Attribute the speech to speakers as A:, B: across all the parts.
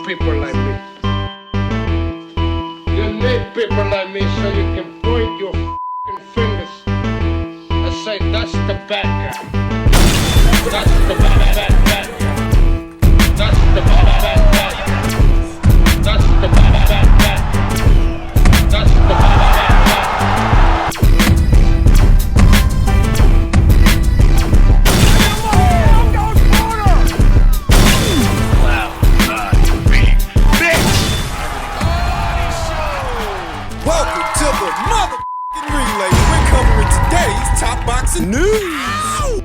A: people like me. You need people like me so you can point your f***ing fingers and say, that's the bad guy. That's the bad guy. That's the bad guy. That's the bad guy. That's the bad guy.
B: News.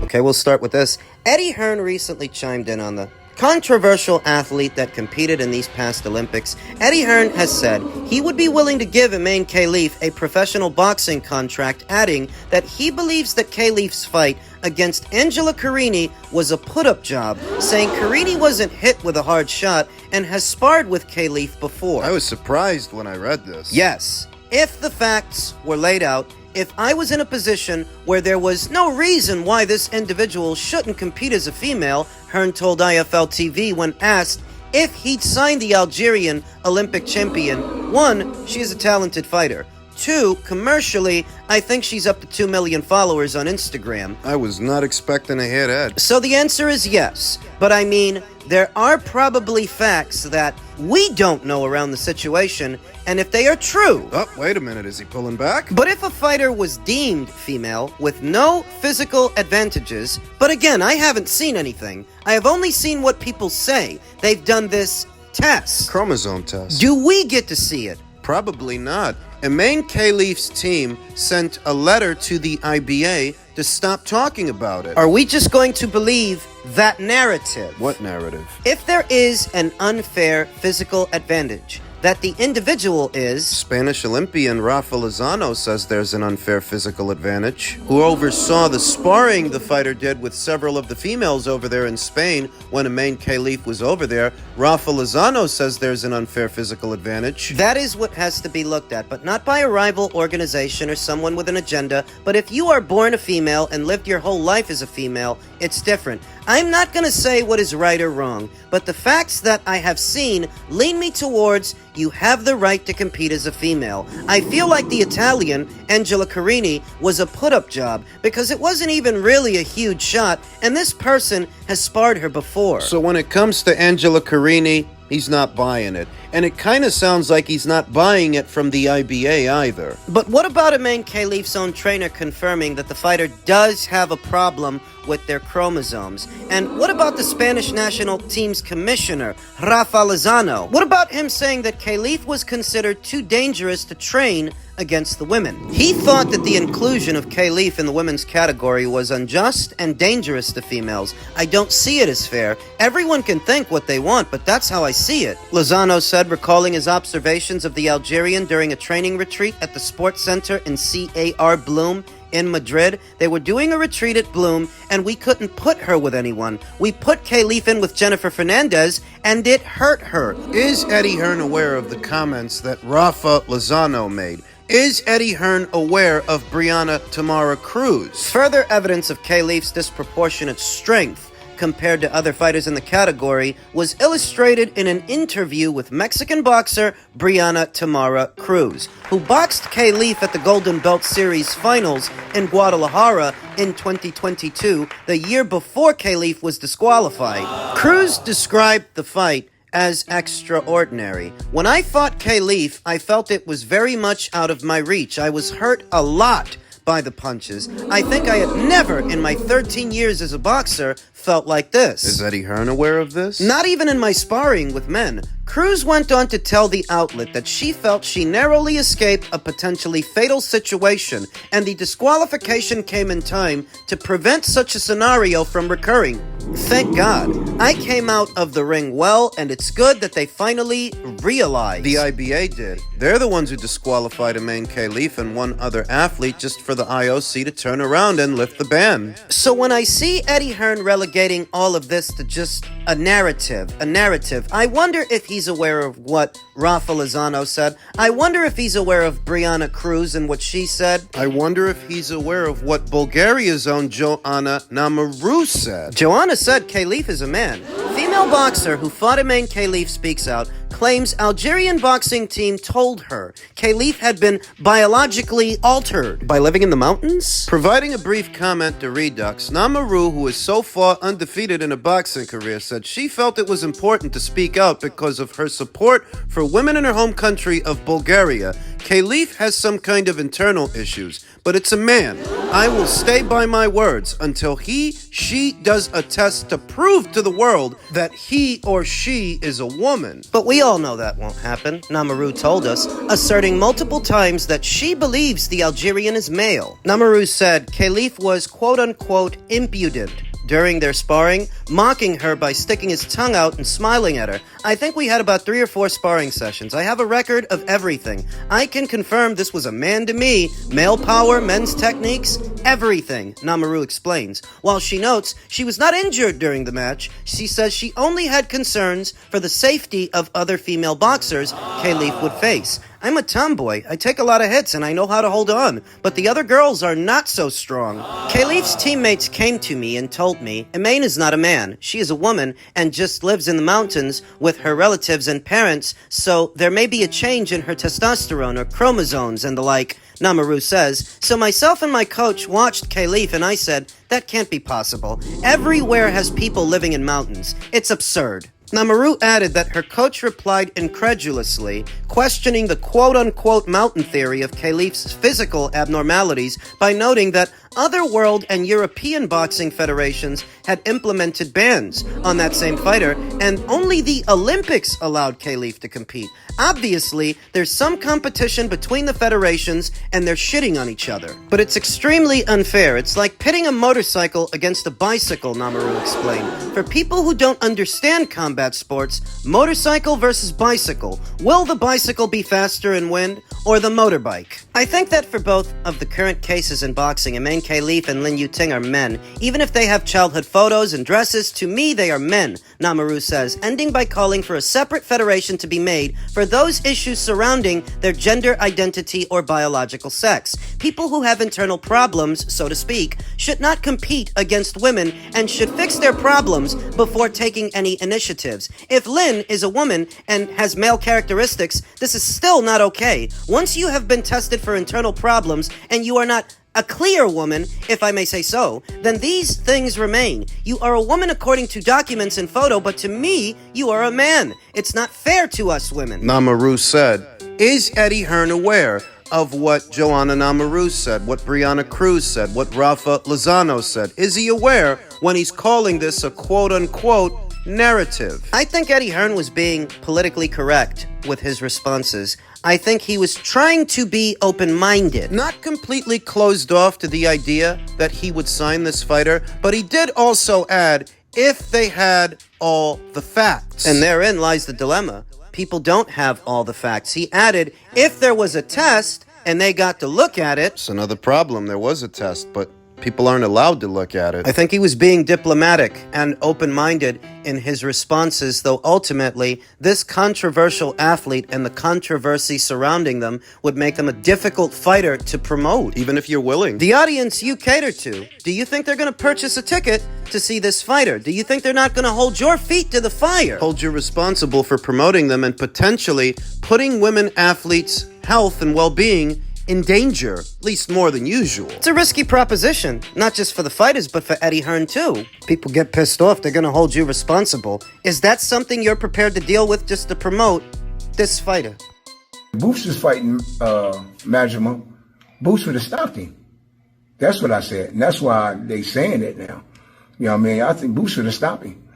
B: Okay, we'll start with this. Eddie Hearn recently chimed in on the controversial athlete that competed in these past Olympics. Eddie Hearn has said he would be willing to give Imane Khelif a professional boxing contract, adding that he believes that Khelif's fight against Angela Carini was a put-up job, saying Carini wasn't hit with a hard shot and has sparred with Khelif before.
C: I was surprised when I read this.
B: Yes. If the facts were laid out, if I was in a position where there was no reason why this individual shouldn't compete as a female, Hearn told IFL TV when asked if he'd sign the Algerian Olympic champion. 1, she is a talented fighter. 2, commercially, I think she's up to 2 million followers on Instagram.
C: I was not expecting to hit Ed.
B: So the answer is yes. But I mean, there are probably facts that we don't know around the situation, and if they are true...
C: Oh, wait a minute, is he pulling back?
B: But if a fighter was deemed female with no physical advantages, but again, I haven't seen anything. I have only seen what people say. They've done this test.
C: Chromosome test.
B: Do we get to see it?
C: Probably not. Imane Khelif's team sent a letter to the IBA to stop talking about it.
B: Are we just going to believe that narrative?
C: What narrative?
B: If there is an unfair physical advantage, that the individual is...
C: Spanish Olympian Rafa Lozano says there's an unfair physical advantage. Who oversaw the sparring the fighter did with several of the females over there in Spain when Imane Khelif was over there. Rafa Lozano says there's an unfair physical advantage.
B: That is what has to be looked at, but not by a rival organization or someone with an agenda. But if you are born a female and lived your whole life as a female, it's different. I'm not going to say what is right or wrong, but the facts that I have seen lean me towards you have the right to compete as a female. I feel like the Italian, Angela Carini, was a put-up job because it wasn't even really a huge shot, and this person has sparred her before.
C: So when it comes to Angela Carini, he's not buying it. And it kind of sounds like he's not buying it from the IBA either.
B: But what about Imane Khelif's own trainer confirming that the fighter does have a problem with their chromosomes? And what about the Spanish national team's commissioner, Rafa Lozano? What about him saying that Khelif was considered too dangerous to train against the women? He thought that the inclusion of Khelif in the women's category was unjust and dangerous to females. I don't see it as fair. Everyone can think what they want, but that's how I see it. Lozano said, recalling his observations of the Algerian during a training retreat at the sports center in CAR Bloom in Madrid. They were doing a retreat at Bloom, and we couldn't put her with anyone. We put Khelif in with Jennifer Fernandez, and it hurt her.
C: Is Eddie Hearn aware of the comments that Rafa Lozano made? Is Eddie Hearn aware of Brianna Tamara Cruz?
B: Further evidence of Khelif's disproportionate strength compared to other fighters in the category was illustrated in an interview with Mexican boxer Brianna Tamara Cruz, who boxed Khelif at the Golden Belt Series finals in Guadalajara in 2022, the year before Khelif was disqualified. Cruz described the fight as extraordinary. When I fought Khelif, I felt it was very much out of my reach. I was hurt a lot by the punches. I think I had never in my 13 years as a boxer felt like this.
C: Is Eddie Hearn aware of this?
B: Not even in my sparring with men. Cruz went on to tell the outlet that she felt she narrowly escaped a potentially fatal situation, and the disqualification came in time to prevent such a scenario from recurring. Thank God. I came out of the ring well, and it's good that they finally realized.
C: The IBA did. They're the ones who disqualified Imane Khelif and one other athlete just for the IOC to turn around and lift the ban.
B: So when I see Eddie Hearn relegating all of this to just a narrative, I wonder if he's aware of what Rafa Lozano said. I wonder if he's aware of Brianna Cruz and what she said.
C: I wonder if he's aware of what Bulgaria's own Joanna Nwamerue said.
B: Joanna Joanna said Khelif is a man. Female boxer who fought Imane Khelif speaks out, claims Algerian boxing team told her Khelif had been biologically altered by living in the mountains?
C: Providing a brief comment to Redux, Nwamerue, who is so far undefeated in a boxing career, said she felt it was important to speak out because of her support for women in her home country of Bulgaria. Khelif has some kind of internal issues, but it's a man. I will stay by my words until she does a test to prove to the world that he or she is a woman.
B: But we all know that won't happen, Nwamerue told us, asserting multiple times that she believes the Algerian is male. Nwamerue said Khelif was quote-unquote impudent during their sparring, mocking her by sticking his tongue out and smiling at her. I think we had about 3 or 4 sparring sessions. I have a record of everything. I can confirm this was a man to me. Male power, men's techniques, everything, Nwamerue explains. While she notes she was not injured during the match, she says she only had concerns for the safety of other female boxers Khelif would face. I'm a tomboy. I take a lot of hits and I know how to hold on, but the other girls are not so strong. Khelif's teammates came to me and told me Imane is not a man. She is a woman and just lives in the mountains with her relatives and parents, so there may be a change in her testosterone or chromosomes and the like, Nwamerue says. So myself and my coach watched Khelif and I said, that can't be possible. Everywhere has people living in mountains. It's absurd. Nwamerue added that her coach replied incredulously, questioning the quote-unquote mountain theory of Khelif's physical abnormalities by noting that other world and European boxing federations had implemented bans on that same fighter, and only the Olympics allowed Khelif to compete. Obviously, there's some competition between the federations and they're shitting on each other. But it's extremely unfair. It's like pitting a motorcycle against a bicycle, Nwamerue explained. For people who don't understand combat sports, motorcycle versus bicycle, will the bicycle be faster and win, or the motorbike? I think that for both of the current cases in boxing, Imane Khelif and Lin Yuting are men. Even if they have childhood photos and dresses, to me they are men, Nwamerue says, ending by calling for a separate federation to be made for those issues surrounding their gender identity or biological sex. People who have internal problems, so to speak, should not compete against women and should fix their problems before taking any initiatives. If Lin is a woman and has male characteristics, this is still not okay. Once you have been tested for internal problems and you are not a clear woman, if I may say so, then these things remain. You are a woman according to documents and photo, but to me, you are a man. It's not fair to us women.
C: Nwamerue said, is Eddie Hearn aware of what Joanna Nwamerue said, what Brianna Cruz said, what Rafa Lozano said? Is he aware when he's calling this a quote-unquote narrative?
B: I think Eddie Hearn was being politically correct with his responses. I think he was trying to be open-minded.
C: Not completely closed off to the idea that he would sign this fighter, but he did also add, if they had all the facts.
B: And therein lies the dilemma. People don't have all the facts. He added, if there was a test and they got to look at it.
C: It's another problem. There was a test, but people aren't allowed to look at it.
B: I think he was being diplomatic and open-minded in his responses, though ultimately, this controversial athlete and the controversy surrounding them would make them a difficult fighter to promote.
C: Even if you're willing.
B: The audience you cater to, do you think they're going to purchase a ticket to see this fighter? Do you think they're not going to hold your feet to the fire?
C: Hold you responsible for promoting them and potentially putting women athletes' health and well-being in danger, at least more than usual.
B: It's a risky proposition, not just for the fighters, but for Eddie Hearn too. People get pissed off, they're gonna hold you responsible. Is that something you're prepared to deal with just to promote this fighter?
D: Boots was fighting Madrimov. Boots would have stopped him. That's what I said, and that's why they saying it now. You know what I mean? I think Boots would have stopped him.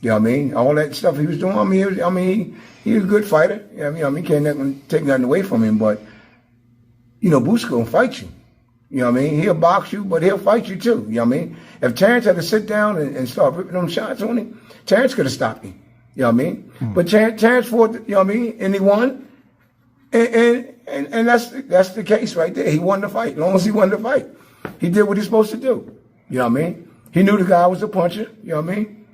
D: You know what I mean? All that stuff he was doing, he was a good fighter. You know what I mean? Can't take nothing away from him, but you know, Boots gonna fight you. You know what I mean? He'll box you, but he'll fight you too. You know what I mean? If Terrence had to sit down and start ripping them shots on him, Terrence could have stopped him. You know what I mean? But Terrence fought, you know what I mean? And he won. And that's the case right there. He won the fight. As long as he won the fight, he did what he's supposed to do. You know what I mean? He knew the guy was a puncher. You know what I mean?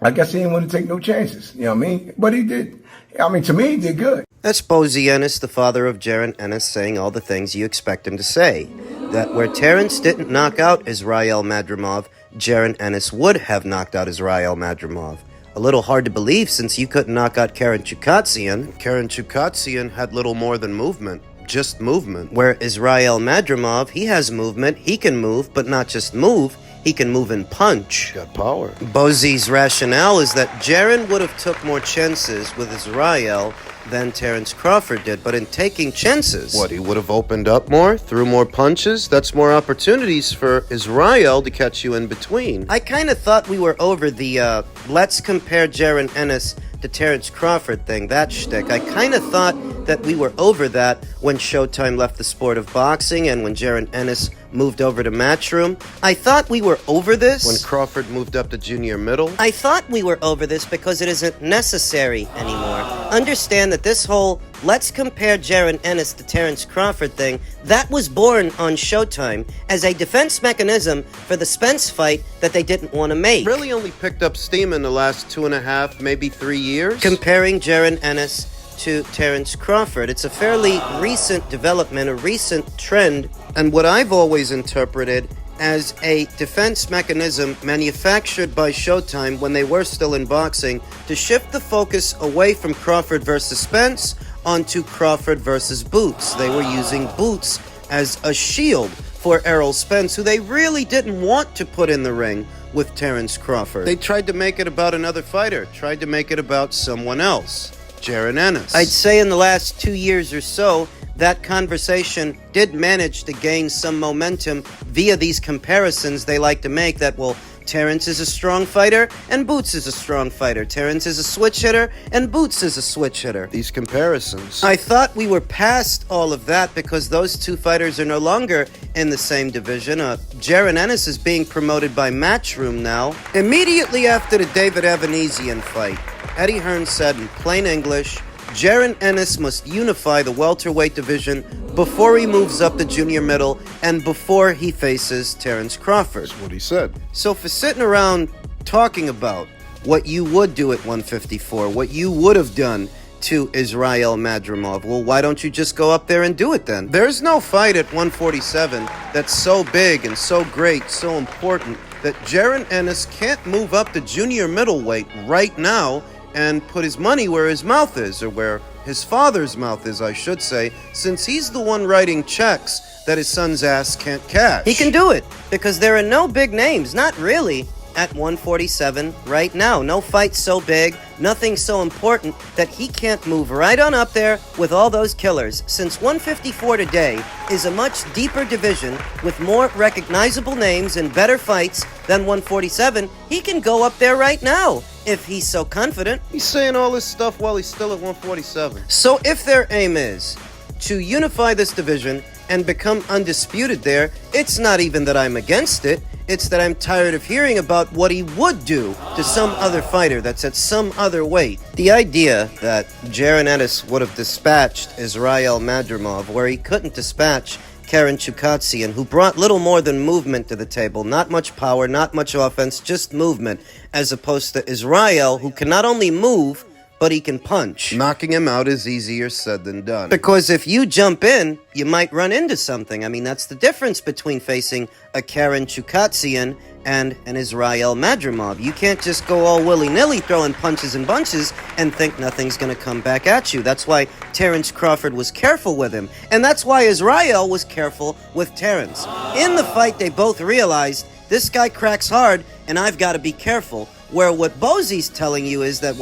D: I guess he didn't want to take no chances. You know what I mean? But he did. I mean, to me, he did good.
B: That's Bozy Ennis, the father of Joanna Ennis, saying all the things you expect him to say. That where Terrence didn't knock out Israel Madrimov, Jaron Ennis would have knocked out Israel Madrimov. A little hard to believe since you couldn't knock out Karen Chukatsian.
C: Karen Chukatsian had little more than movement. Just movement.
B: Where Israel Madrimov, he has movement, he can move, but not just move, he can move and punch.
C: Got power.
B: Bozy's rationale is that Jaron would have took more chances with Israel than Terence Crawford did, but in taking chances...
C: What, he would have opened up more, threw more punches? That's more opportunities for Israel to catch you in between.
B: I kind of thought we were over the, let's compare Jaron Ennis to Terence Crawford thing, that shtick. I kind of thought that we were over that when Showtime left the sport of boxing and when Jaron Ennis moved over to Matchroom. I thought we were over this.
C: When Crawford moved up to junior middle.
B: I thought we were over this because it isn't necessary anymore. Understand that this whole let's compare Jaron Ennis to Terence Crawford thing, that was born on Showtime as a defense mechanism for the Spence fight that they didn't want to make.
C: Really only picked up steam in the last 2.5, maybe 3 years.
B: Comparing Jaron Ennis to Terence Crawford. It's a fairly recent development, a recent trend, and what I've always interpreted as a defense mechanism manufactured by Showtime when they were still in boxing to shift the focus away from Crawford versus Spence onto Crawford versus Boots. They were using Boots as a shield for Errol Spence, who they really didn't want to put in the ring with Terence Crawford. They tried to make it about another fighter, tried to make it about someone else. Jaron Ennis. I'd say in the last 2 years or so, that conversation did manage to gain some momentum via these comparisons they like to make that, well, Terence is a strong fighter and Boots is a strong fighter. Terence is a switch hitter and Boots is a switch hitter.
C: These comparisons.
B: I thought we were past all of that because those two fighters are no longer in the same division. Jaron Ennis is being promoted by Matchroom now. Immediately after the David Evanesian fight, Eddie Hearn said in plain English, Jaron Ennis must unify the welterweight division before he moves up to junior middle and before he faces Terence Crawford.
C: That's what he said.
B: So for sitting around talking about what you would do at 154, what you would have done to Israel Madrimov, well, why don't you just go up there and do it then? There's no fight at 147 that's so big and so great, so important, that Jaron Ennis can't move up to junior middleweight right now and put his money where his mouth is, or where his father's mouth is, I should say, since he's the one writing checks that his son's ass can't cash. He can do it, because there are no big names, not really, at 147 right now. No fight so big, nothing so important that he can't move right on up there with all those killers. Since 154 today is a much deeper division with more recognizable names and better fights than 147, he can go up there right now if he's so confident.
C: He's saying all this stuff while he's still at 147.
B: So if their aim is to unify this division and become undisputed there, it's not even that I'm against it. It's that I'm tired of hearing about what he would do to some other fighter that's at some other weight. The idea that Jaron Ennis would have dispatched Israel Madrimov where he couldn't dispatch Karen Chukatsian, who brought little more than movement to the table, not much power, not much offense, just movement, as opposed to Israel, who can not only move, but he can punch.
C: Knocking him out is easier said than done.
B: Because if you jump in, you might run into something. I mean, that's the difference between facing a Karen Chukatsian and an Israel Madrimov. You can't just go all willy-nilly throwing punches and bunches and think nothing's going to come back at you. That's why Terence Crawford was careful with him. And that's why Israel was careful with Terence. In the fight, they both realized, this guy cracks hard, and I've got to be careful. Where what Bozy's telling you is that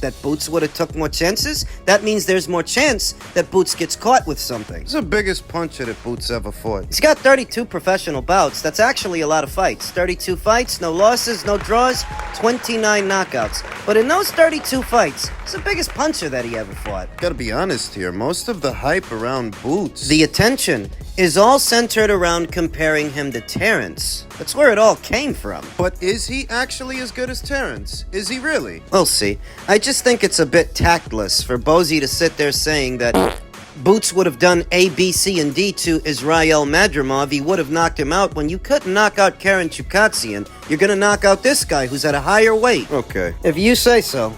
B: that Boots would have took more chances? That means there's more chance that Boots gets caught with something.
C: He's the biggest puncher that Boots ever fought.
B: He's got 32 professional bouts. That's actually a lot of fights. 32 fights, no losses, no draws, 29 knockouts. But in those 32 fights, he's the biggest puncher that he ever fought.
C: Gotta be honest here, most of the hype around Boots,
B: the attention, is all centered around comparing him to Terence. That's where it all came from.
C: But is he actually as good as Terence? Is he really?
B: We'll see. I just think it's a bit tactless for Bozy to sit there saying that Boots would have done A, B, C, and D to Israel Madrimov. He would have knocked him out. When you couldn't knock out Karen Chukatsian, you're gonna knock out this guy who's at a higher weight.
C: Okay.
B: If you say so.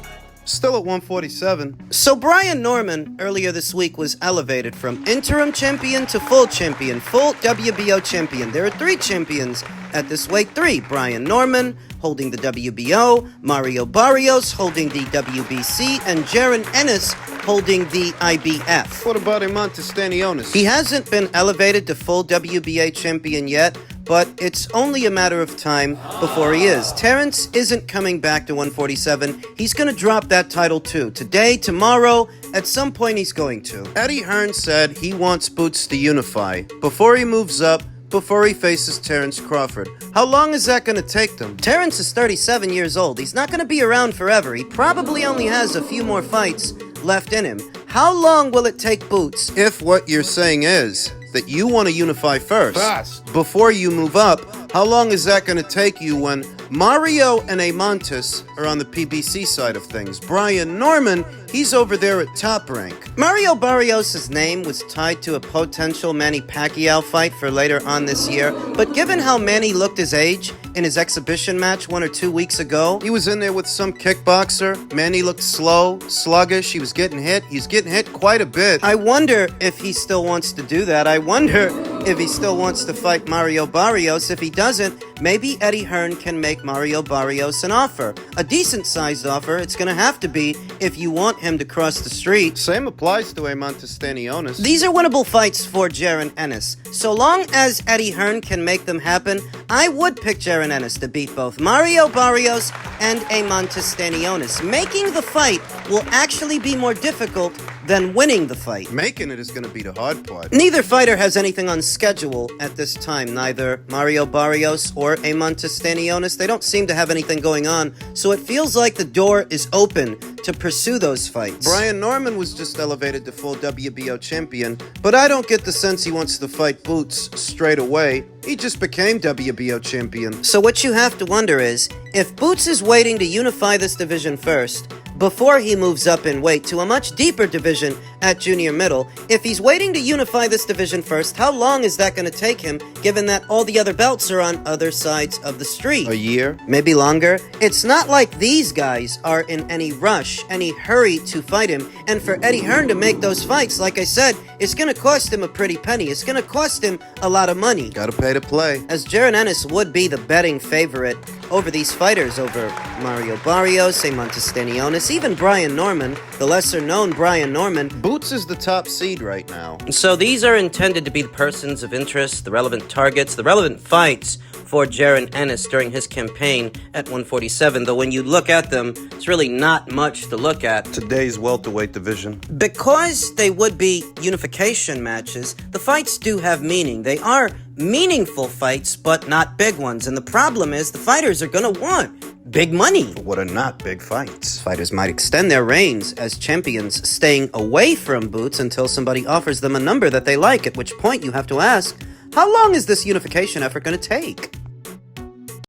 C: Still at 147.
B: So Brian Norman earlier this week was elevated from interim champion to full champion, full WBO champion. There are 3 champions at this weight, 3. Brian Norman holding the WBO, Mario Barrios holding the WBC, and Joanna Ennis holding the IBF.
C: What about Imane Stanionis?
B: He hasn't been elevated to full WBA champion yet, but it's only a matter of time before he is. Terrence isn't coming back to 147. He's going to drop that title too. Today, tomorrow, at some point he's going to.
C: Eddie Hearn said he wants Boots to unify before he moves up, before he faces Terrence Crawford. How long is that going to take them?
B: Terrence is 37 years old. He's not going to be around forever. He probably only has a few more fights left in him. How long will it take Boots?
C: If what you're saying is that you want to unify first,
A: Fast.
C: before you move up, how long is that going to take you when Mario and Imane are on the PBC side of things? Brian Norman, he's over there at Top Rank.
B: Mario Barrios' name was tied to a potential Manny Pacquiao fight for later on this year, but given how Manny looked his age in his exhibition match 1 or 2 weeks ago,
C: He was in there with some kickboxer. Manny looked slow, sluggish. He was getting hit. He's getting hit quite a bit.
B: I wonder if he still wants to do that. I wonder if he still wants to fight Mario Barrios. If he doesn't, maybe Eddie Hearn can make Mario Barrios an offer. A decent-sized offer. It's going to have to be if you want him to cross the street.
C: Same applies to Imane Stanionis.
B: These are winnable fights for Joanna Ennis. So long as Eddie Hearn can make them happen, I would pick Joanna Ennis to beat both Mario Barrios and Imane Stanionis. Making the fight will actually be more difficult than winning the fight.
C: Making it is going to be the hard part.
B: Neither fighter has anything on schedule at this time. Neither Mario Barrios or Imane Stanionis. They don't seem to have anything going on, so it feels like the door is open to pursue those fights.
C: Brian Norman was just elevated to full WBO champion, but I don't get the sense he wants to fight Boots straight away. He just became WBO champion.
B: So what you have to wonder is, if Boots is waiting to unify this division first, before he moves up in weight to a much deeper division at junior middle, if he's waiting to unify this division first, how long is that going to take him, given that all the other belts are on other sides of the street?
C: A year?
B: Maybe longer. It's not like these guys are in any rush, any hurry to fight him, and for Eddie Hearn to make those fights, like I said, it's going to cost him a pretty penny. It's going to cost him a lot of money.
C: Gotta pay to play.
B: As Joanna Ennis would be the betting favorite over these fighters, over Mario Barrios, Imane Stanionis, even Brian Norman, the lesser-known Brian Norman.
C: Boots is the top seed right now.
B: So these are intended to be the persons of interest, the relevant targets, the relevant fights for Joanna Ennis during his campaign at 147, though when you look at them, it's really not much to look at.
C: Today's welterweight division.
B: Because they would be unification matches, the fights do have meaning. They are meaningful fights, but not big ones. And the problem is the fighters are going to want big money.
C: What are not big fights?
B: Fighters might extend their reigns as champions, staying away from Boots until somebody offers them a number that they like, at which point you have to ask, how long is this unification effort going to take?